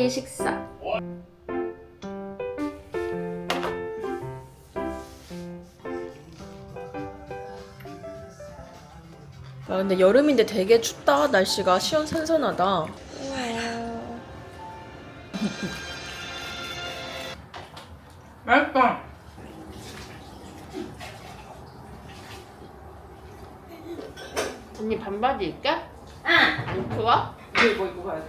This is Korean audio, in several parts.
저녁 식사. 아 근데 여름인데 되게 춥다. 날씨가 시원선선하다. 맛있다. 언니 반바지 입게? 응. 안 추워? 이거 입고 가야 돼.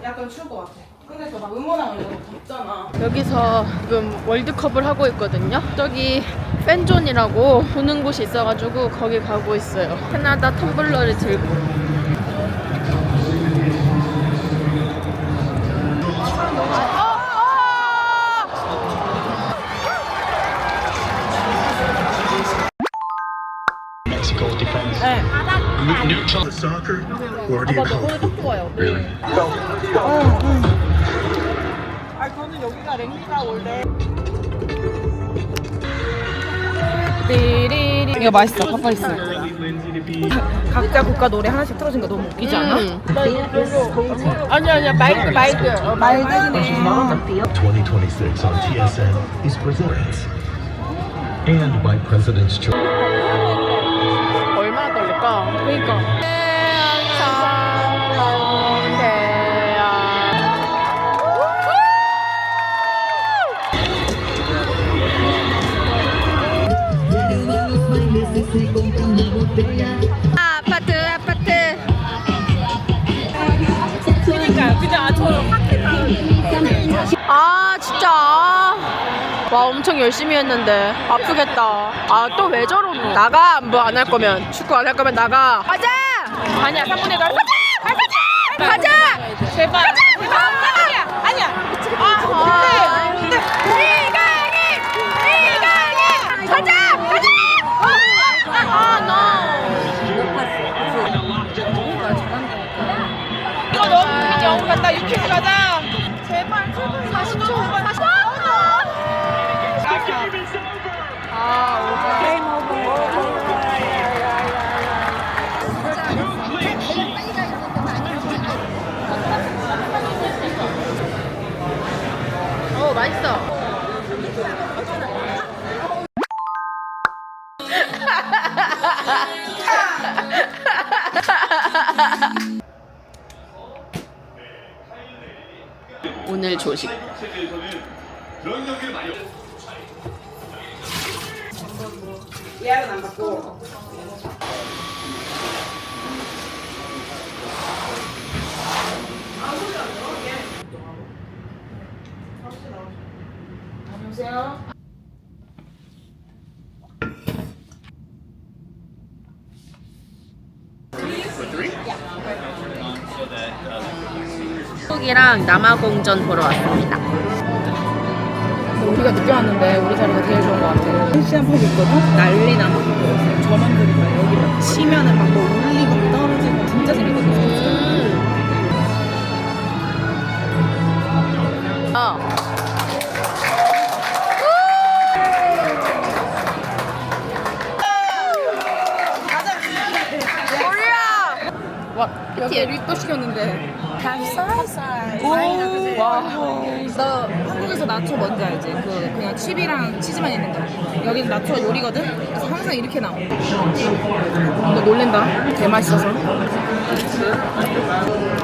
약간 추울 것 같아. 근데 저 막 응원하면 너무 덥잖아. 여기서 지금 월드컵을 하고 있거든요. 저기 팬존이라고 보는 곳이 있어가지고 거기 가고 있어요. 캐나다 텀블러를 들고. Mexico defense. 네. Neutral soccer, or do you call it? 딱 좋아요. Really? 아 저는 여기가 랭리가 원래. 띠리리. 이거 맛있어. 가빠 있어. Lindsay to be 각자 국가 노래 하나씩 틀어준 거 너무 웃기지 않아? 아니야 마이크. 말들이네. 2026 on TSN is presented and by President's Choice. 얼마나 떨릴까? 그러니까. 아파트. 그러니까 그냥 저는 아 진짜. 와 엄청 열심히 했는데 아프겠다. 아 또 왜 저러노? 나가 뭐 안 할 거면 축구 안 할 거면 나가. 가자. 아니야 3분의 1 가자. 제발 아니야 근데 이강인 가자. 이거 너무 분위기 영웅 같다. 유퀴즈 가자. 제발 40초. 게임 오버. 맛있어. 오늘 조식. 예약은 안 받고. 안녕하세요. 한국이랑 남아공전 보러 왔습니다. 우리가 늦게 왔는데 우리 자리가 제일 좋은 것 같아. 실시간 팝 있거든? 난리 나. 전원들이 다 여기 막 치면은 막 뭐 울리고 떨어지고 진짜 재밌거든. 여기 립도 시켰는데. 오, 와. 너 한국에서 나초 뭔지 알지? 그냥 칩이랑 치즈만 있는 거. 여기는 나초가 요리거든? 그래서 항상 이렇게 나와. 너 놀랜다. 개 맛있어서.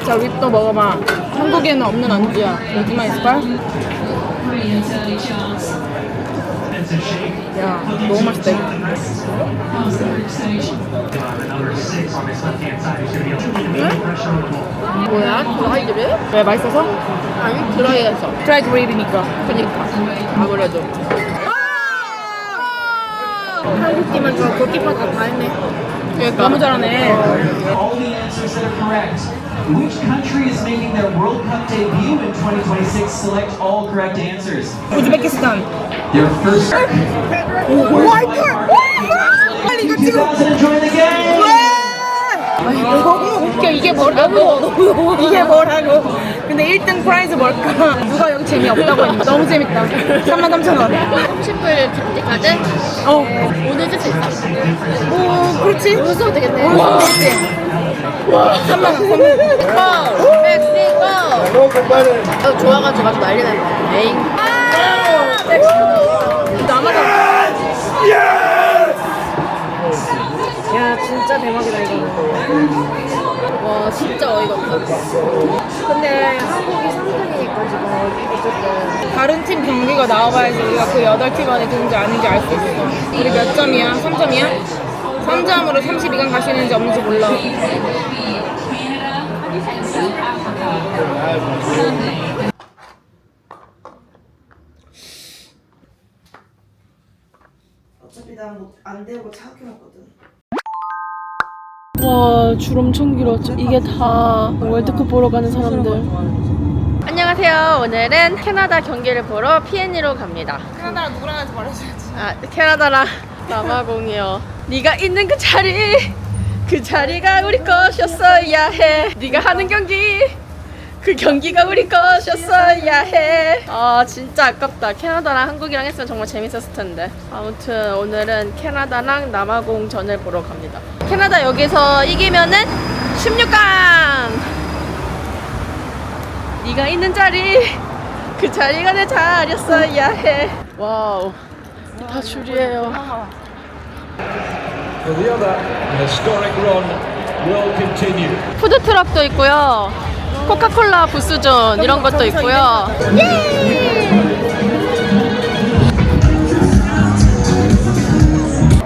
자, 립도 먹어봐. 한국에는 없는 안주야. 여기만 있을걸? 야, 너무 맛있다 이거. 뭐야? 드라이드를? 왜 맛있어서? 아니 드라이해서. 드라이 그레이드니까. 그니까 아무래도. 한국 팀은 저 골키퍼가 다 했네. 그러니까. 너무 잘하네. All the answers that are correct. Which country is making their World Cup debut in 2026? Select all correct answers. 우즈베키스탄. Your first. 빨리 이거 You 찍어. guys enjoy the game. 너무 웃겨. 이게 뭐라고? 이게 뭐라고? 근데 1등 프라이즈 뭘까? 누가 여기 재미없다고 했는데 너무 재밌다. 33,000원. 30불 기프티카드? 오늘 쓸 수 있어. 오, 그렇지? 오늘 써도 되겠네. 오, 그렇지. 3만원. 멕시코! 좋아가지고 아주 난리 났네. 에잉. 남아서. 야 진짜 대박이다 이거는. 와 진짜 어이가 없다. 근데 한국이 3등이니까 지금 어쨌든 다른 팀 경기가 나와봐야지 우리가 그 8팀 안에 드는지 아닌지 알 수 있어. 우리 몇 점이야? 3점이야? 3점으로 32강 갈 수 있는지 없는지 몰라. 어차피 난 안 되고 착각해놨거든. 와, 줄 엄청 길어. 이게 다 월드컵 보러 가는 사람들. 안녕하세요. 오늘은 캐나다 경기를 보러 PNE로 갑니다. 캐나다랑 누구랑 하는지 말해줘야지. 아, 캐나다랑 남아공이요. 네가 있는 그 자리가 우리 것이었어야 해. 네가 하는 경기, 그 경기가 우리 것이었어야 해. 아 진짜 아깝다. 캐나다랑 한국이랑 했으면 정말 재밌었을 텐데. 아무튼 오늘은 캐나다랑 남아공전을 보러 갑니다. 캐나다 여기서 이기면은 16강. 네가 있는 자리, 그 자리가 내 자리였어야 해. 와우, 다 줄이에요. For the other, the historic run will continue. 푸드트럭도 있고요. 코카콜라 부스존 이런 것도 있고요.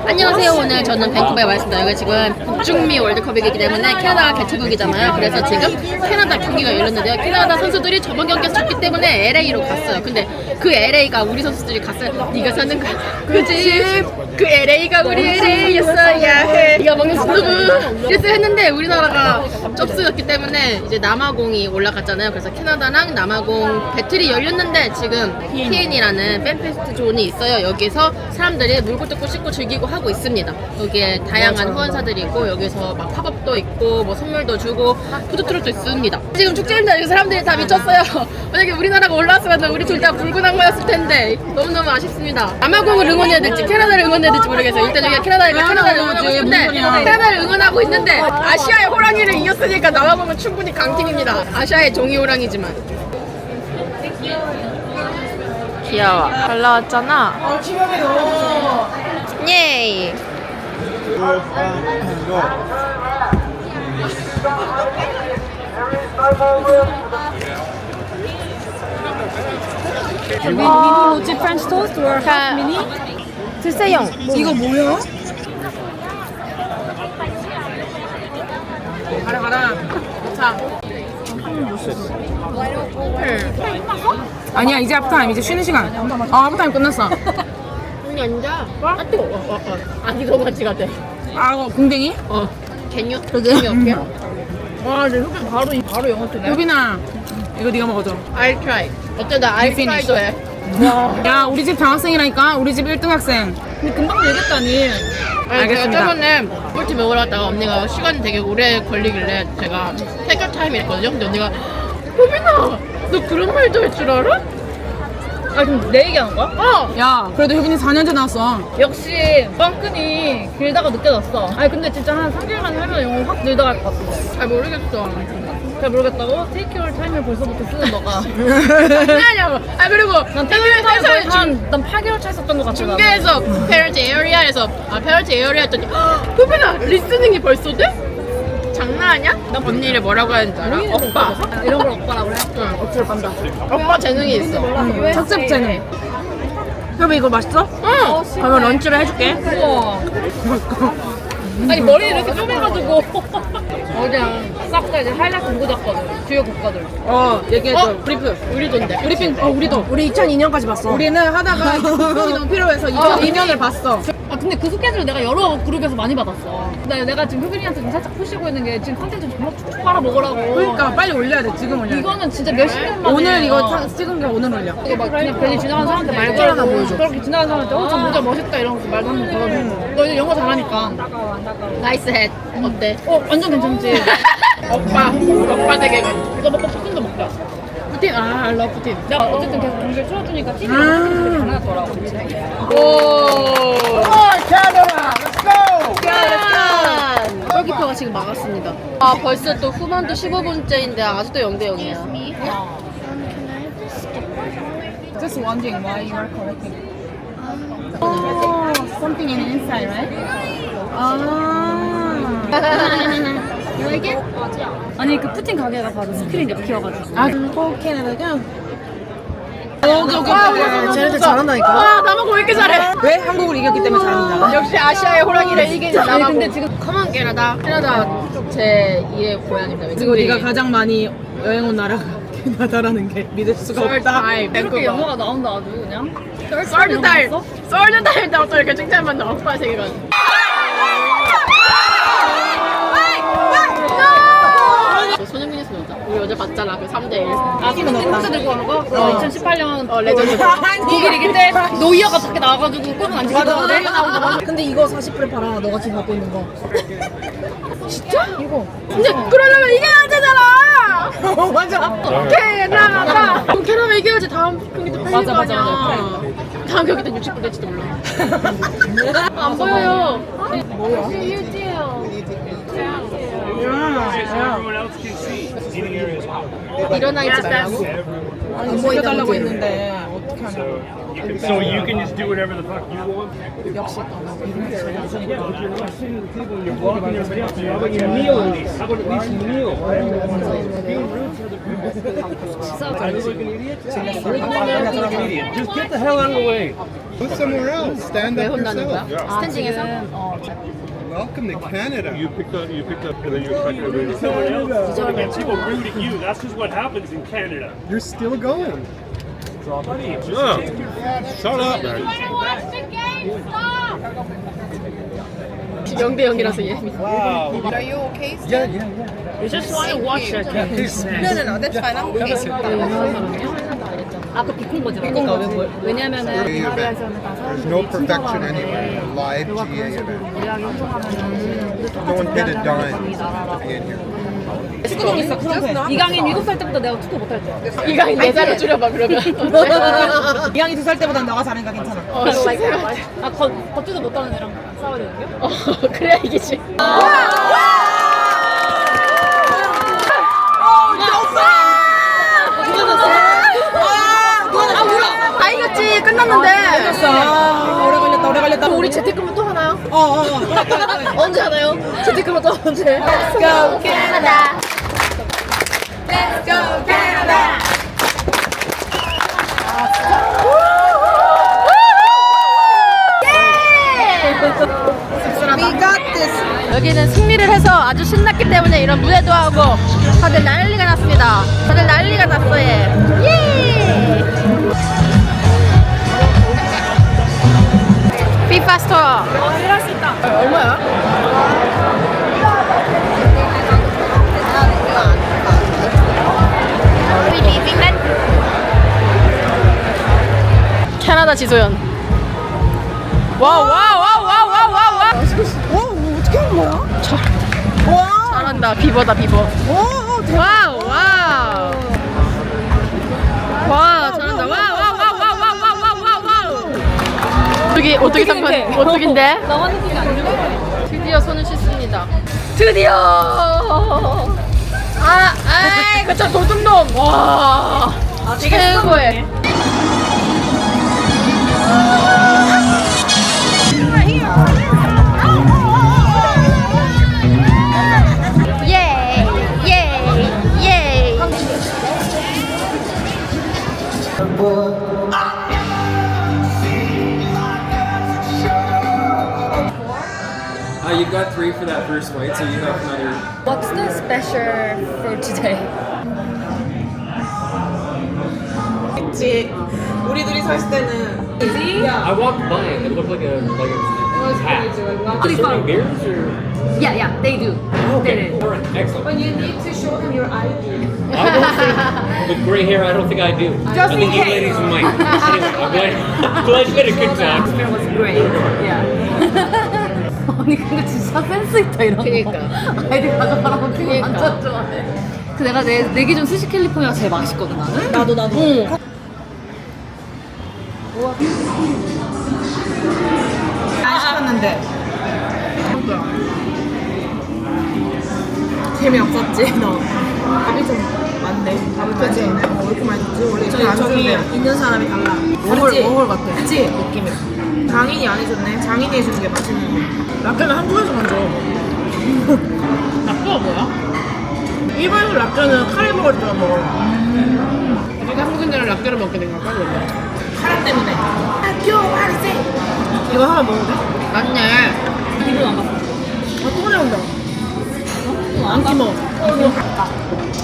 안녕하세요. 오늘 저는 밴쿠버에 와 있습니다. 여기 지금 북중미 월드컵이기 때문에 캐나다가 개최국이잖아요. 그래서 지금 캐나다 경기가 열렸는데요. 캐나다 선수들이 저번 경기에서 졌기 때문에 LA로 갔어요. 근데 그 LA가 우리 선수들이 갔어요. 네가 사는 그 집, 그 LA가 우리 LA였어야 해. 네가 먹는 스누브 이랬어 했는데 우리나라가 접수였기 때문에 이제 남아공이 올라갔잖아요. 그래서 캐나다랑 남아공 배틀이 열렸는데 지금 PN이라는 팬페스트 존이 있어요. 여기서 사람들이 물고 뜯고 씻고 즐기고 하고 있습니다. 여기에 다양한 후원사들이 있고 여기서 막 팝업도 있고 뭐 선물도 주고 푸드트럭도 있습니다. 지금 축제입니다. 여기 사람들이 다 미쳤어요. 만약에 우리나라가 올라왔으면 우리 둘 다 붉은 악마였을 텐데 너무너무 아쉽습니다. 남아공을 응원해야 될지 캐나다를 응원해야 될지 모르겠어요. 일단 여기가 캐나다니까 캐나다를 응원하고 싶은데 캐나다를 응원하고 있는데 아시아의 호랑이를 이겼으니까 남아공은 충분히 강팀입니다. 아시아의 종이 호랑이지만 귀여워. 잘 나왔잖아. 예이. 뭐지? 프렌치 토스트 or 자, 미니? 드세요. 이거 뭐야? 가라. 자. 아니야 이제 하프타임 이제 쉬는 시간. 하프타임 끝났어. 아니 앉아. 아 뜨거. 아니 너무 같이 같아. 이거 궁뎅이? Can you okay? 와, 내 흡연 바로 영어 뜨네. 효빈아, 이거 네가 먹어줘. I'll try. 어쩌다 I'll try도 해. 야, 우리 집 장학생이라니까. 우리 집 1등 학생. 근데 금방 되겠다니. 아니, 제가 알겠습니다. 저번에 꿀팁 먹으러 갔다가 언니가 시간이 되게 오래 걸리길래 제가 해결 타임이 했거든요. 근데 언니가 효빈아, 너 그런 말도 할 줄 알아? 그럼 내 얘기하는 거야? 야, 그래도 효빈이 4년째 나왔어. 역시 빵끈이 길다가 느껴졌어. 근데 진짜 한 3개월만 하면 영어 확 늘다 갈 것 같아. 잘 모르겠어. 잘 모르겠다고? Take your time을 벌써부터 쓰는 너가. 아니냐고. 그리고 난 난 8개월 차 있었던 것 같아. 중계에서 페어런트 에어리아에서 페어런트 에어리아 했더니 효빈아 리스닝이 벌써 돼? 장난하냐? 나 언니를 뭐라고 하는지 알아? 오빠. 이런 걸 오빠라고 그래? 응. 억지로 빤다. 오빠 재능이 있어. 착즙 재능. 효빈 이거 맛있어? 응. 그러면 런치를 해줄게. 우와. 아니 머리를 이렇게 쪼개가지고 어제 싹 다 이제 하이라이트 보고 잤거든. 주요 국가들. 얘기해줘. 브리핑. 우리도인데. 브리핑. 우리도. 우리 2002년까지 봤어. 우리는 하다가 국뽕이 너무 필요해서 2002년을 봤어. 근데 그 스케줄 내가 여러 그룹에서 많이 받았어. 내가 지금 효빈이한테 좀 살짝 푸시고 있는 게 지금 컨텐츠 정말 쭉쭉 빨아먹으라고. 그러니까 빨리 올려야 돼. 지금 올려야 돼. 이거는 진짜 몇십 년 만에. 오늘 이거 찍은 게 오늘 올려. 이거 막 그냥 괜히 지나가는 사람한테 말 걸어서 보여줘. 그렇게 지나가는 사람한테 저 모자 멋있다 이러면서 말도 하는 거 걸어줘. 너 이제 영어 잘하니까. 나이스 햇. 어때? 완전 괜찮지? 오빠 되게 이거 먹고 푸틴도 먹자. 푸틴. I love 푸틴. 내가 어쨌든 계속 공기를 틀어주니까 TV가 푸틴이 가능하더라고. 오. Come on, Canada! Let's go! 짠. 골키퍼가 지금 막았습니다. 아 벌써 또 후반도 15분째인데 아직도 0대0이에요. Just wondering why you are collecting. Oh, something in inside, right? You like it? 아니 그 푸틴 가게가 바로 스크린 옆이어가지고. 아, 꼭 캐나다죠? 쟤네들 잘한다니까. 와 나만 왜 이렇게 잘해? 왜? 한국을 이겼기 때문에 잘합니다. 역시 아시아의 호랑이를 이기는 나만. 근데 지금 커먼 캐나다. 캐나다 제 2의 고향입니다. 그리고 네가 가장 많이 여행 온 나라가 캐나다라는 게 믿을 수가 없다. 이렇게 영화가 나온다 아주 그냥. 썰드달 또 이렇게 칭찬만 나오고 세계관. 손흥민이 쏘자. 우리 어제 봤잖아 그 3대1. 아, 손흥민 들고 가는 거? 2018년 레전드. 독일 이길 때 노이어가 밖에 나와가지고 골은 안 지키던데? 근데 이거 40불에 팔아. 너가 지금 갖고 있는 거. 근데 그러려면 이겨야 되잖아. 맞아. 캐나다. 그럼 캐나다 이겨야지 다음 경기 때 팔릴 맞아, 거 맞아, 아니야. 다음 경기 때 60분 될지도 몰라. 안 보여요. 뭐야? 일어나 있지 말라고? 아니 뭐 해달라고 했는데 어떻게 하냐. So you can just do whatever the fuck you want. You're blocking everybody else. How about you kneel at least? How about at least kneel? Being rude to the people. I look like an idiot? You're the one that looks like an idiot. Just get the hell out of the way. Go somewhere else. Stand 왜 up 혼나는 거야? yourself. 스탠딩에서? Welcome to Canada. You picked up, and then you expect everybody to someone else. And people rude at you. That's just what happens in Canada. You're still going. Shut up, man. 0대0이라서 예민. 아, 그 비콘 거지. 비콘 거. 왜냐면은 There's no perfection anywhere. Live GA event. No one paid a dime to be in here. 축구공 있어. 이강인 7살 때부터 내가 축구 못할 때. 이강인 4살로 줄여봐 그러면. 이양이 2살 때보다 너가 잘하니까 괜찮아. 아, 걷지도 못하는 애랑 싸워야 되는 게? 그래야 이기지. 다 이겼지. 끝났는데. 오래 걸렸다. 우리 재테크만 또 하나요? 어. 언제 하나요? 재테크만 또 언제? Let's go Canada. Let's go Canada. We got this. 여기는 승리를 해서 아주 신났기 때문에 이런 무대도 하고 다들 난리가 났습니다. 다들 난리가 났어 얘. 예! FIFA 스토어. 일할 수 있다. 얼마야? 캐나다 지소연. 와우. 와, 어떻게 하는 거야? 와. 잘한다. 비버다 비버. 오, 대박. 와우. 와 잘한다. 와우. 어떻게 상관? 어떻게인데? 나만 느낌이 안 좋아. 드디어 손을 씻습니다. 드디어. 그쵸 도둑놈. 와. 최고의. 예. You got 3 for that first fight, so you have another. What's the special for today? 그치. 우리 둘이 서 있을 때는. I walked by and it looked like a hat. Pretty fun. Beers or? Yeah, they do. Okay. All right. Excellent. But you need to show them your ID. I don't think with gray hair, I don't think I do. Just I think in you case. ladies might. Anyway, I'm glad you had a good time. It was great. Yeah. 아니 근데 진짜 센스 있다 이런 거. 그니까. 아이들 가져가라고 피부 그니까. 완전 좋아해. 그 내가 내 기준 스시 캘리포니아가 제일 맛있거든 나는. 나도. 응. 안 시켰는데. 재미없었지 너. 밥이 좀 많네. 밥을 많이 줬네. 왜 이렇게 많이 줬지? 원래 이렇게 안 주는데 있는 사람이 달라. 워홀 같아. 그치? 느낌이. 장인이 안 해줬네. 장인이 해주는 게 맛있는 거. 라떼는 한국에서만 줘. 라떼가 뭐야? 일본에서 라떼는 카레 먹을 때만 먹어. 어떻게 한국인들은 라떼를 먹게 된 걸까? 그러면? 카레 때문에. 학교 파리세. 이거 하나 먹어도 돼? 맞네. 기분 안 봤어. 아, 또 나온다. 안 먹어.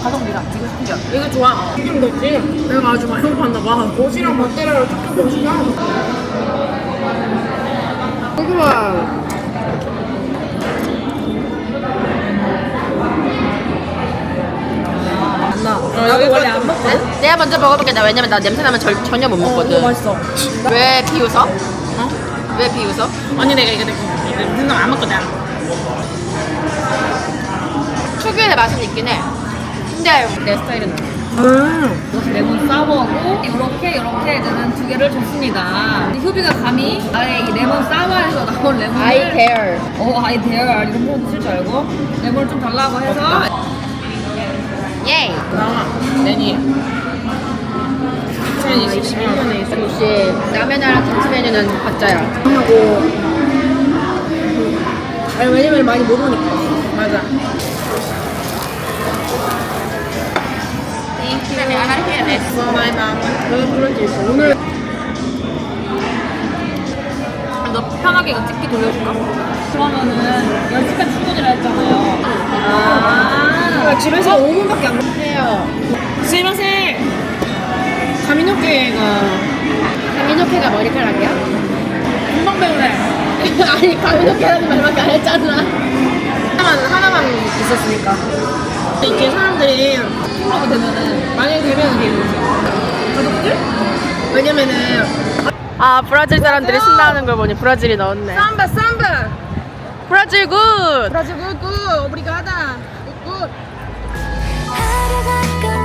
가성비가 지금 신기해. 이거 좋아. 느낌 덥지? 내가 아주 많이 봤나 봐. 옷이랑 맛대라를 쫙쫙 보시나? 이거 봐. 나도 원래 안 먹거든? 내가 먼저 먹어볼게. 나 왜냐면 나 냄새 나면 전혀 못 먹거든. 맛있어. 왜 비웃어? 왜 비웃어? 언니 내가 이거 누나 안 먹거든. 특유의 맛은 있긴 해. 근데 내 스타일은 이것이 레몬 사워하고 이렇게 저는 두 개를 줬습니다. 휴비가 감히 아예 이 레몬 사워에서 나온 레몬을 I care. I dare 이런 표현도 쓸 줄 알고 레몬을 좀 달라고 해서 예이. 나와. 내니. 2021년에 있어. 역시 라면이랑 김치 메뉴는 가짜야. 하고. 아니 왜냐면 많이 모르니까. 맞아. my mom. 너도 그런 게 있어. 오늘 너 편하게 이거 찍기 돌려줄까? 그러면은 10시간 출근이라 했잖아요. 아, 집에서 5분밖에 안 해요. 스미마세. 가미노케가 가미노케가 머리카락이야? 금방 배우네. 아니 가미노케라는 말밖에 안 했잖아. 하나만 있었으니까. 이게 사람들이 플러그 되면은 만약에 되면 이게 가족들? 왜냐면은 아 브라질 사람들이 신나하는 걸 보니 브라질이 넣었네. 삼바 브라질 굿. 브라질 굿 오브리가다 굿 하루가